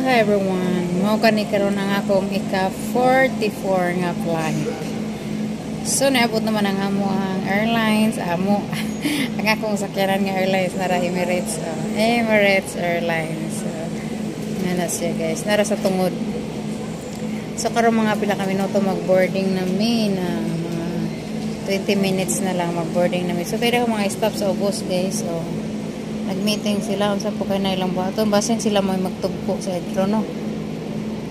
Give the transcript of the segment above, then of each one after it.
Hi everyone, mao kani karon ang akong ika-44 nga flight. So naabot naman ang amoang airlines, amo ang akong sakyanan nga airlines nara Emirates, Emirates Airlines. So na siya guys, nara sa tungod. So karon mga pila ka minuto mag-boarding namin, mga 20 minutes na lang mag-boarding namin. So pwede ko mga stop sa ubos guys. So nag-meeting sila unsa po kay na ilang buhaton basin sila may magtugpo sa edro no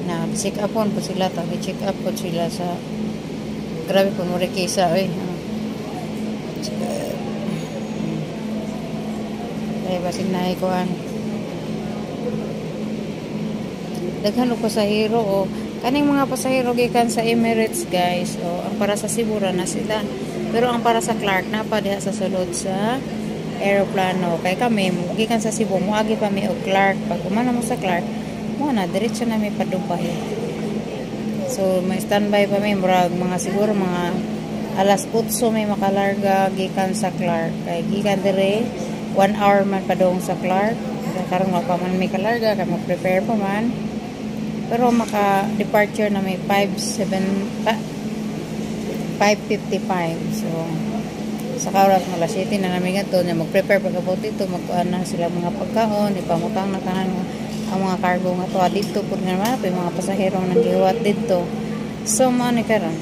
na check upon po sila ta check up po sila sa grabe po muri kaysa ay basin na ikuan daghan og pasahero o kaning mga pasahero gikan sa Emirates guys o ang para sa Cebu ra na sila pero ang para sa Clark na pa diha sa sulod sa aeroplano kay kami gikan sa Cebu moagi pa mi og Clark pag umana mo sa Clark mo na diretso na mi padubay so may standby pa mi murag mga siguro mga alas 8 may makalarga gikan sa Clark kay gikan dire 1 hour man padong sa Clark karon wa pa man mi kalarga kay mag-prepare pa man pero maka departure na may 5:55 so sa kauras mga alas 7 na namin ito na mag-prepare pagkabot dito magkuhan na sila mga pagkaon ipamutang na tanan ang mga cargo nga to dito po nga naman yung mga pasahero nang gihuwat dito so maani karon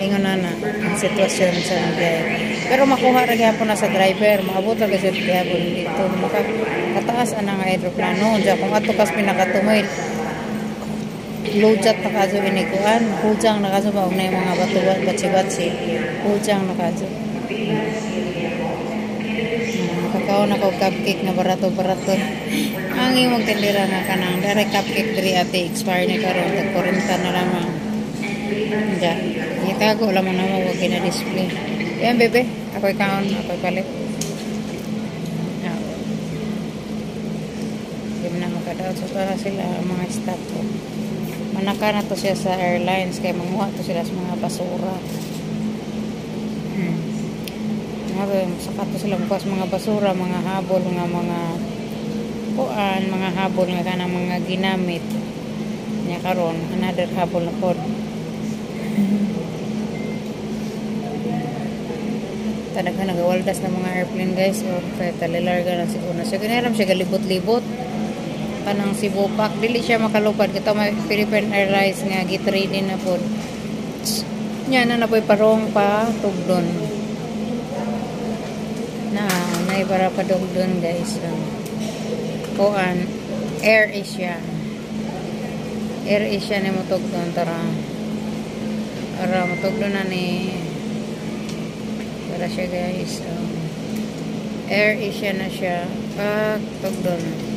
ingon na ang sitwasyon sa mga pero makuha ra gyapon na sa driver maabot ra gyud gyapon dito makataas ana nga aeroplano ja kung ato kas pinakatumoy lojat na kaso inikuan hujang na kaso ba na yung mga batuan batsi-batsi hujang na kaso kakao na ko cupcake na barato-barato ang imong tindera na kanang direct cupcake diri ate expire ni karon tag 40 na lamang ja itago lamang na mo wag na display yan bebe ako'y kaon ako'y palit hindi na makadaot so para sila mga staff ko manaka na to siya sa airlines kaya manguha to sila sa mga basura saka to sila bukas mga basura mga habol nga mga kuan mga habol nga kanang mga ginamit nya karon another habol na pod talaga nagawaldas na mga airplane guys o kaya talilarga na siguro na siya ganaram siya galibot-libot kanang Cebu Pack dili siya makalupad kita may Philippine Airlines nga gi-trade na pod nya na napoy parong pa tugdon na nay para pa tugdon guys kuan Air Asia ni mo tugdon tara matugdon na ni para siya guys Air Asia na siya tugdon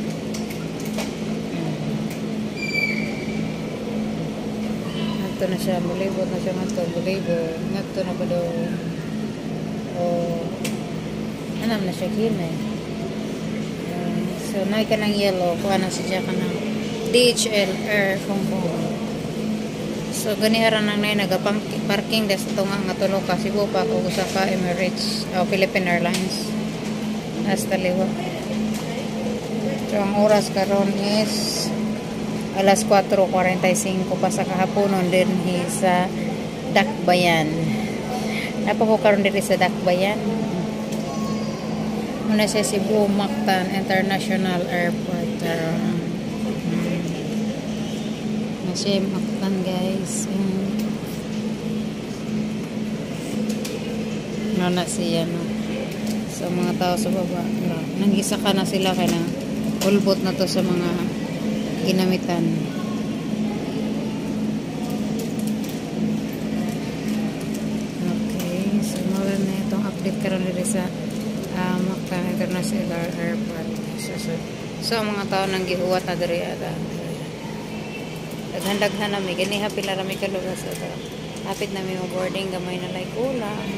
ito na siya, bulibot na siya nga bulibot ito na pa daw anam na siya kinay so naay ka ng yellow kuha na siya ka ng DHL Air Hong Kong so ganiharan nang nay nagaparking des ito nga tulog ka Cebu Pack o usa ka Emirates o Philippine Airlines hasta liwa so ang oras karon is alas 4:45 pa sa kahaponon din sa Dakbayan. Napapukaroon din sa Dakbayan. Muna sa Cebu Mactan International Airport. Nasa Mactan guys. Na siya no. So mga tao sa baba. Nangisa ka na sila kaya na ulbot na to sa mga ginamitan. Okay, so mawala na itong update karon dito sa Mactan International Airport. So mga tao nang gihuwat na diri ata. Daghan-daghan na mi ganiha pila ra mi kaluwas ata. Hapit na mi mo boarding gamay na like ulam.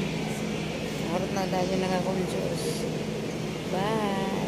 Harot na dali nakakonjus. Bye.